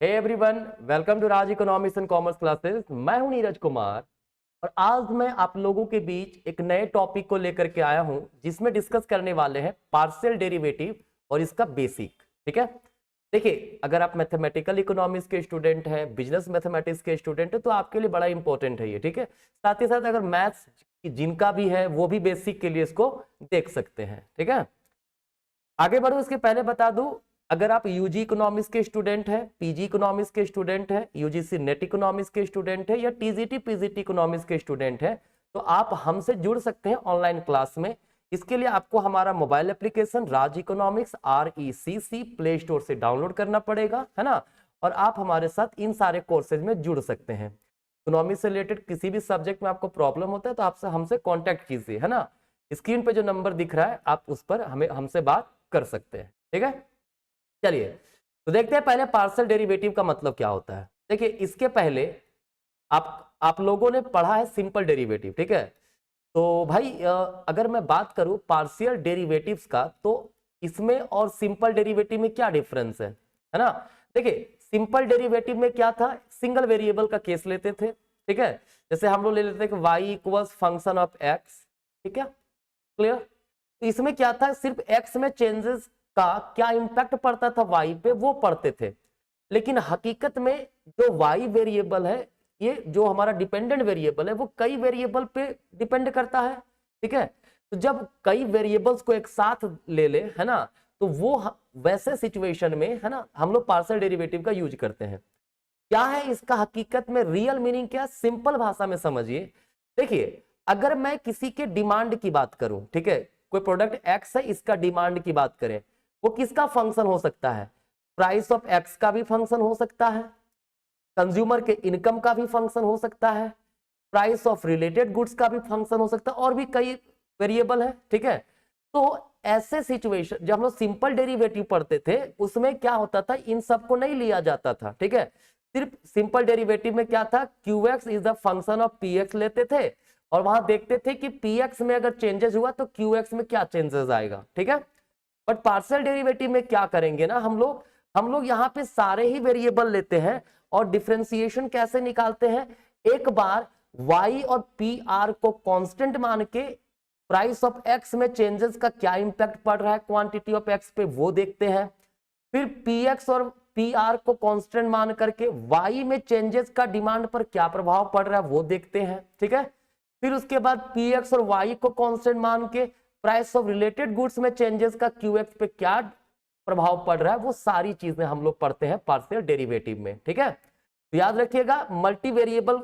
Hey everyone, welcome to Raj economics and commerce classes. मैं हूं नीरज कुमार और आज मैं आप लोगों के बीच एक नए टॉपिक को लेकर के आया हूं जिसमें डिस्कस करने वाले हैं पार्शियल डेरिवेटिव और इसका बेसिक। ठीक है, देखिए अगर आप मैथमेटिकल इकोनॉमिक्स के स्टूडेंट हैं, बिजनेस मैथमेटिक्स के स्टूडेंट हैं तो आपके लिए बड़ा इंपॉर्टेंट है ये। ठीक है, साथ ही साथ अगर मैथ्स जिनका भी है वो भी बेसिक के लिए इसको देख सकते हैं। ठीक है, आगे बढ़ो इसके पहले बता दूं, अगर आप यूजी इकोनॉमिक्स के स्टूडेंट हैं, पीजी इकोनॉमिक्स के स्टूडेंट हैं, यूजीसी नेट इकोनॉमिक्स के स्टूडेंट हैं या टीजीटी पीजीटी इकोनॉमिक्स के स्टूडेंट हैं तो आप हमसे जुड़ सकते हैं ऑनलाइन क्लास में। इसके लिए आपको हमारा मोबाइल एप्लीकेशन राज इकोनॉमिक्स RECC प्ले स्टोर से डाउनलोड करना पड़ेगा, है ना। और आप हमारे साथ इन सारे कोर्सेज में जुड़ सकते हैं। इकोनॉमिक्स से रिलेटेड किसी भी सब्जेक्ट में आपको प्रॉब्लम होता है तो आपसे हमसे कॉन्टेक्ट कीजिए, है ना। स्क्रीन पे जो नंबर दिख रहा है आप उस पर हमसे बात कर सकते हैं। ठीक है, चलिए तो देखते हैं पहले पार्शियल डेरिवेटिव का मतलब क्या होता है। देखिए इसके पहले आप लोगों ने पढ़ा है सिंपल डेरिवेटिव। ठीक है, तो भाई अगर मैं बात करूं पार्शियल डेरिवेटिव्स का तो इसमें और सिंपल डेरिवेटिव में क्या डिफरेंस है ना। देखिए सिंपल डेरिवेटिव में क्या था, सिंगल वेरिएबल का केस लेते थे। ठीक है, जैसे हम लोग ले लेते थे कि y equals function of x। ठीक है, क्लियर। तो इसमें क्या था, सिर्फ x में चेंजेस का क्या इंपैक्ट पड़ता था y पे वो पढ़ते थे। लेकिन हकीकत में जो y वेरिएबल है, ये जो हमारा डिपेंडेंट वेरिएबल है वो कई वेरिएबल पे डिपेंड करता है। ठीक है, तो जब कई वेरिएबल्स को एक साथ ले ले, है ना, तो वो वैसे सिचुएशन में, है ना, हम लोग पार्शियल डेरिवेटिव का यूज करते हैं। क्या है इसका हकीकत में रियल मीनिंग, क्या सिंपल भाषा में समझिए। देखिए अगर मैं किसी के डिमांड की बात करूं, ठीक है, कोई प्रोडक्ट एक्स है, इसका डिमांड की बात करें, वो किसका फंक्शन हो सकता है, प्राइस ऑफ एक्स का भी फंक्शन हो सकता है, कंज्यूमर के इनकम का भी फंक्शन हो सकता है, प्राइस ऑफ रिलेटेड गुड्स का भी फंक्शन हो सकता है, और भी कई वेरिएबल है। ठीक है, तो ऐसे सिचुएशन जब हम लोग सिंपल डेरिवेटिव पढ़ते थे उसमें क्या होता था, इन सबको नहीं लिया जाता था। ठीक है, सिर्फ सिंपल डेरिवेटिव में क्या था, QX is the function of PX लेते थे और वहां देखते थे कि PX में अगर चेंजेस हुआ तो QX में क्या चेंजेस आएगा। ठीक है, बट पार्शियल डेरिवेटिव में क्या करेंगे ना, हम लोग यहाँ पे सारे ही वेरिएबल लेते हैं और डिफरेंशिएशन कैसे निकालते हैं, एक बार y और PR को कांस्टेंट मान के प्राइस ऑफ x में चेंजेस का क्या इंपैक्ट पड़ रहा है क्वांटिटी ऑफ x पे वो देखते हैं, फिर px और PR को कांस्टेंट मान करके y में चेंजेस का डिमांड पर क्या प्रभाव पड़ रहा है वो देखते हैं। ठीक है, फिर उसके बाद px और y को कांस्टेंट मान के प्राइस ऑफ रिलेटेड गुड्स में चेंजेस का QX पे क्या प्रभाव पड़ रहा है वो सारी चीजें हम लोग पढ़ते हैं पार्शियल डेरिवेटिव में। ठीक है, तो याद रखिएगा मल्टी वेरिएबल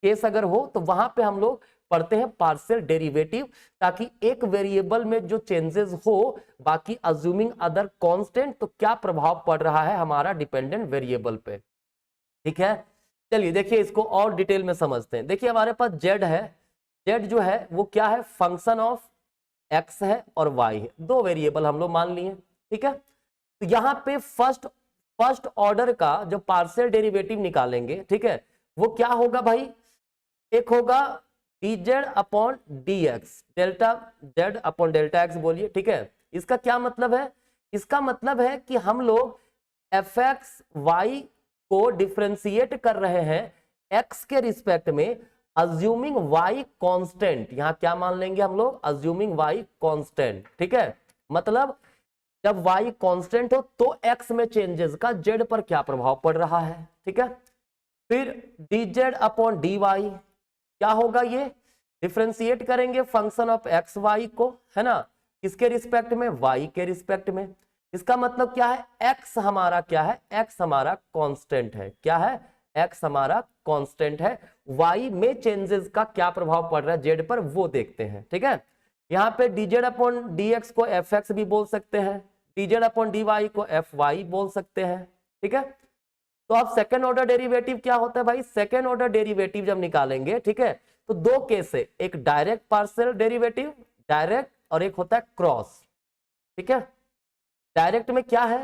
केस अगर हो तो वहां पे हम लोग पढ़ते हैं पार्शियल डेरिवेटिव, ताकि एक वेरिएबल में जो चेंजेस हो बाकी अज्यूमिंग अदर कांस्टेंट तो क्या प्रभाव पड़ रहा है हमारा डिपेंडेंट वेरिएबल पे। ठीक है, चलिए देखिए इसको और डिटेल में समझते हैं। देखिए हमारे पास z है, z जो है वो क्या है, फंक्शन ऑफ x है और y है, दो वेरिएबल हम लोग मान लिए। ठीक है, तो यहाँ पे फर्स्ट ऑर्डर का जो पार्शियल डेरिवेटिव निकालेंगे, ठीक है, वो क्या होगा भाई, एक होगा dz upon dx, delta z upon delta x बोलिए। ठीक है, इसका क्या मतलब है, इसका मतलब है कि हम लोग fx y को डिफरेंशिएट कर रहे हैं x के रिस्पेक्ट में, अज्यूमिंग y कांस्टेंट। यहां क्या मान लेंगे हम लोग, अज्यूमिंग y कांस्टेंट। ठीक है, मतलब जब y कांस्टेंट हो तो x में चेंजेस का z पर क्या प्रभाव पड़ रहा है। ठीक है, फिर dz अपॉन dy क्या होगा, ये डिफरेंशिएट करेंगे फंक्शन ऑफ एक्स वाई को, है ना, किसके रिस्पेक्ट में, y के रिस्पेक्ट में। इसका मतलब क्या है, x हमारा क्या है, x हमारा कांस्टेंट है, क्या है, x हमारा कांस्टेंट है, y में चेंजेस का क्या प्रभाव पड़ रहा है z पर वो देखते हैं। ठीक है, यहाँ पे dz अपॉन dx को fx भी बोल सकते हैं, dz अपॉन dy को fy बोल सकते हैं। ठीक है, तो अब सेकेंड ऑर्डर डेरिवेटिव क्या होता है भाई, सेकेंड ऑर्डर डेरिवेटिव जब निकालेंगे, ठीक है, तो दो केस है, एक डायरेक्ट पार्शियल डेरिवेटिव, डायरेक्ट, और एक होता है क्रॉस। ठीक है, डायरेक्ट में क्या है,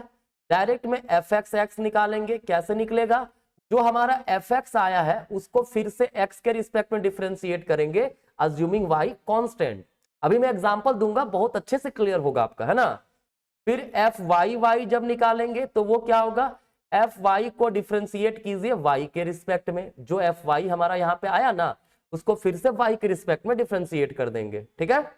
डायरेक्ट में fx निकालेंगे, कैसे निकलेगा, जो हमारा fx आया है उसको फिर से x के रिस्पेक्ट में डिफरेंशिएट करेंगे अज्यूमिंग y कांस्टेंट। अभी मैं एग्जांपल दूंगा, बहुत अच्छे से क्लियर होगा आपका, है ना। फिर fy जब निकालेंगे तो वो क्या होगा, एफ वाई को डिफ्रेंशिएट कीजिए वाई के रिस्पेक्ट में, जो एफ वाई हमारा यहाँ पे आया ना उसको फिर से वाई के रिस्पेक्ट में डिफ्रेंशिएट कर देंगे, ठीक है।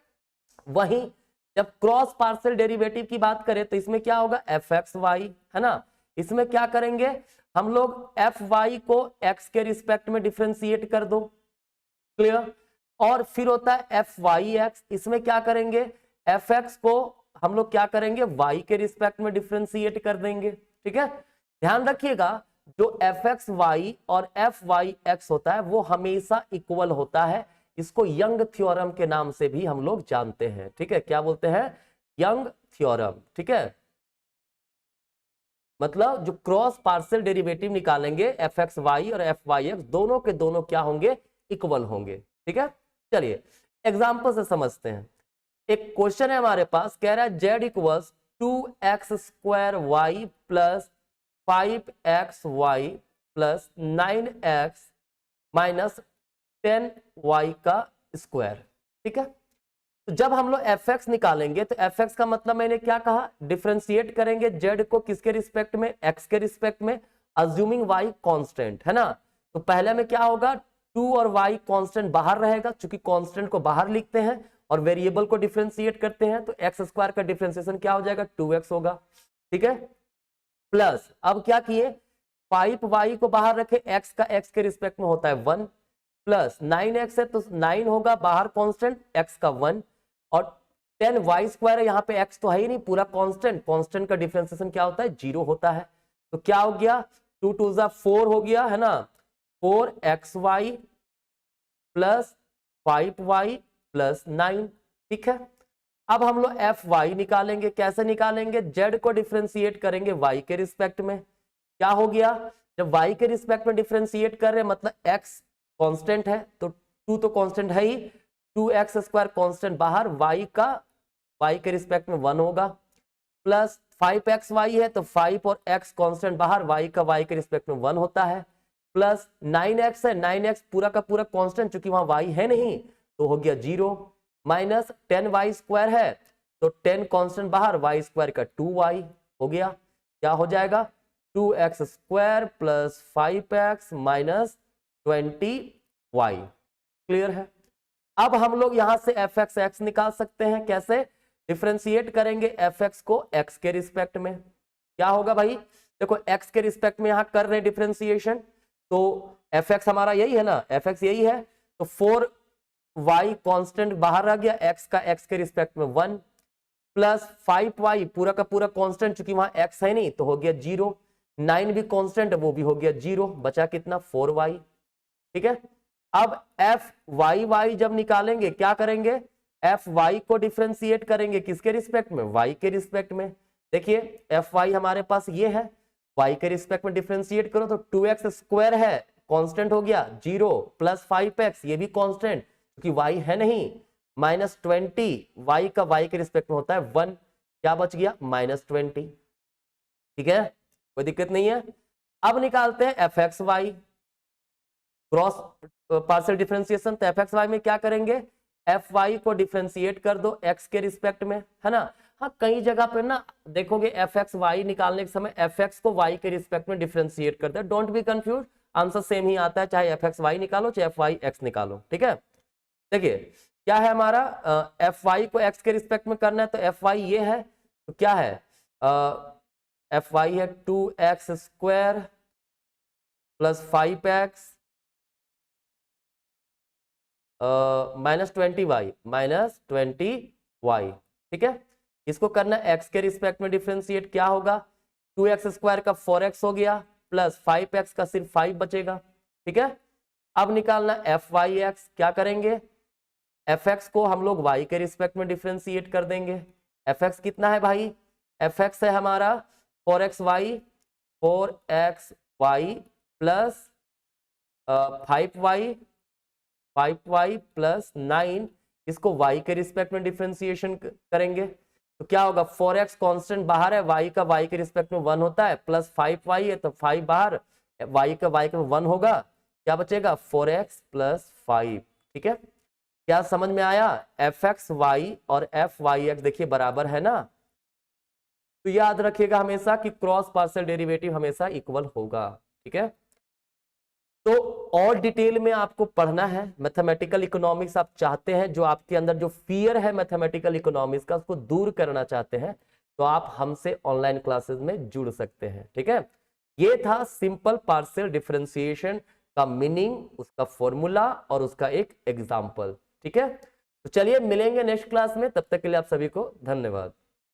वहीं जब क्रॉस पार्शियल डेरिवेटिव की बात करें तो इसमें क्या होगा, एफ एक्स वाई, है ना। इसमें क्या करेंगे हम लोग, एफ वाई को एक्स के रिस्पेक्ट में डिफ्रेंशिएट कर दो, क्लियर। और फिर होता है एफ वाई एक्स, इसमें क्या करेंगे, एफ एक्स को हम लोग क्या करेंगे, वाई के रिस्पेक्ट में डिफ्रेंशिएट कर देंगे, ठीक है। ध्यान रखिएगा जो एफ एक्स वाई और एफ वाई एक्स होता है वो हमेशा इक्वल होता है। इसको यंग थ्योरम के नाम से भी हम लोग जानते हैं, ठीक है। क्या बोलते हैं, यंग थ्योरम, ठीक है। मतलब जो क्रॉस पार्शियल डेरिवेटिव निकालेंगे एफ एक्स वाई और एफ वाई एक्स दोनों के दोनों क्या होंगे, इक्वल होंगे, ठीक है। चलिए एग्जांपल से समझते हैं। एक क्वेश्चन है हमारे पास, कह रहा है Z equals 2x² y plus 5xy plus 9x minus 10y का स्क्वायर, ठीक है। तो जब हम लोग एफ एक्स निकालेंगे तो एफ एक्स का मतलब मैंने क्या कहा, डिफ्रेंशिएट करेंगे जेड को किसके रिस्पेक्ट में, एक्स के रिस्पेक्ट में, अज्यूमिंग वाई कांस्टेंट, है ना। तो पहले में क्या होगा, 2 और y कांस्टेंट बाहर रहेगा, चूंकि कांस्टेंट को बाहर लिखते हैं और वेरिएबल को डिफ्रेंशिएट करते हैं तो एक्स स्क्वायर का डिफ्रेंशिएशन क्या हो जाएगा, 2x होगा, ठीक है। प्लस अब क्या किए, 5y को बाहर रखे, x का x के रिस्पेक्ट में होता है 1, प्लस 9x है तो 9 होगा बाहर कांस्टेंट, x का 1, और 10y² है, यहाँ पे x तो है ही नहीं, पूरा कांस्टेंट, कांस्टेंट का डिफरेंशिएशन क्या होता है, 0 होता है। तो क्या हो गया, 2 2 4 हो गया, है ना, 4xy प्लस 5y प्लस 9, ठीक है। अब हम लोग एफ वाई निकालेंगे, कैसे निकालेंगे, जेड को डिफ्रेंशिएट करेंगे वाई के रिस्पेक्ट में, क्या हो गया, जब वाई के रिस्पेक्ट में डिफ्रेंशिएट कर रहे हैं मतलब एक्स कांस्टेंट है तो 2 तो कांस्टेंट है ही, 2x² कांस्टेंट बाहर, वाई के रिस्पेक्ट में 1 होगा, प्लस 5xy है तो 5 और x कांस्टेंट बाहर, वाई के रिस्पेक्ट में 1 होता है, प्लस 9x है, 9x पूरा का पूरा कांस्टेंट, चूंकि वहां y है नहीं तो हो गया 0, माइनस 10y² है तो 10 कांस्टेंट बाहर, y² का 2y हो गया, क्या हो जाएगा, 2x² plus 5x minus 20y, clear है। अब हम लोग यहां से एफ एक्स एक्स निकाल सकते हैं, कैसे, डिफ्रेंशिएट करेंगे एफ एक्स को एक्स के रिस्पेक्ट में, क्या होगा भाई, देखो एक्स के रिस्पेक्ट में यहां कर रहे हैं डिफ्रेंशिएशन, तो एफ एक्स हमारा यही है ना, एफ एक्स यही है, तो 4y कांस्टेंट बाहर आ गया, एक्स का एक्स के रिस्पेक्ट में 1, प्लस 5y पूरा का पूरा कांस्टेंट, चूंकि वहां एक्स है नहीं तो हो गया 0, 9 भी कांस्टेंट है वो भी हो गया 0, बचा कितना 4y, ठीक है। अब एफ वाई जब निकालेंगे क्या करेंगे, एफ वाई को डिफ्रेंशिएट करेंगे किसके रिस्पेक्ट में, वाई के रिस्पेक्ट में। देखिए एफ वाई हमारे पास ये है, वाई के रिस्पेक्ट में डिफ्रेंशिएट करो तो 2x² है, कांस्टेंट हो गया 0, प्लस 5x ये भी कांस्टेंट क्योंकि वाई है नहीं, माइनस 20, वाई का वाई के रिस्पेक्ट में होता है 1, क्या बच गया -20, ठीक है, कोई दिक्कत नहीं है। अब निकालते हैं F X Y, cross partial differentiation, तो एफ एक्स वाई में क्या करेंगे, एफ वाई को डिफरेंशिएट कर दो एक्स के रिस्पेक्ट में, है ना। हाँ कई जगह पे ना देखोगे एफ एक्स वाई निकालने के समय एफ एक्स को वाई के रिस्पेक्ट में डिफरेंशिएट करते हैं, don't be confuse, answer same ही आता है, चाहे एफ एक्स वाई निकालो चाहे एफ वाई एक्स निकालो, ठीक है। देखिए क्या है हमारा, एफ वाई को एक्स के रिस्पेक्ट में करना है तो एफ वाई ये है, तो क्या है, एफ वाई है 2x² प्लस 5x -20y, ठीक है। इसको करना x के रिस्पेक्ट में डिफरेंशिएट, क्या होगा, 2x² का 4x हो गया प्लस 5x का सिर्फ 5 बचेगा, ठीक है। अब निकालना एफ वाई एक्स, क्या करेंगे, एफ एक्स को हम लोग y के रिस्पेक्ट में डिफरेंशिएट कर देंगे, एफ एक्स कितना है भाई, एफ एक्स है हमारा 4xy प्लस 5y प्लस 9, इसको y के रिस्पेक्ट में डिफरेंशिएशन करेंगे तो क्या होगा, 4x कांस्टेंट बाहर है, y का y के रिस्पेक्ट में 1 होता है, प्लस 5y है तो 5 बाहर, y का y में 1 होगा, क्या बचेगा 4x प्लस 5, ठीक है। क्या समझ में आया, एफ एक्स वाई और एफ वाई एक्स देखिए बराबर है ना, तो याद रखिएगा हमेशा कि क्रॉस पार्शियल डेरिवेटिव हमेशा इक्वल होगा। ठीक है, तो और डिटेल में आपको पढ़ना है मैथमेटिकल इकोनॉमिक्स, आप चाहते हैं जो आपके अंदर जो फियर है मैथमेटिकल इकोनॉमिक्स का उसको दूर करना चाहते हैं, तो आप हमसे ऑनलाइन क्लासेस में जुड़ सकते हैं। ठीक है, ये था सिंपल पार्शियल डिफरेंशिएशन का मीनिंग, उसका फॉर्मूला और उसका एक एग्जाम्पल। ठीक है, तो चलिए मिलेंगे नेक्स्ट क्लास में, तब तक के लिए आप सभी को धन्यवाद।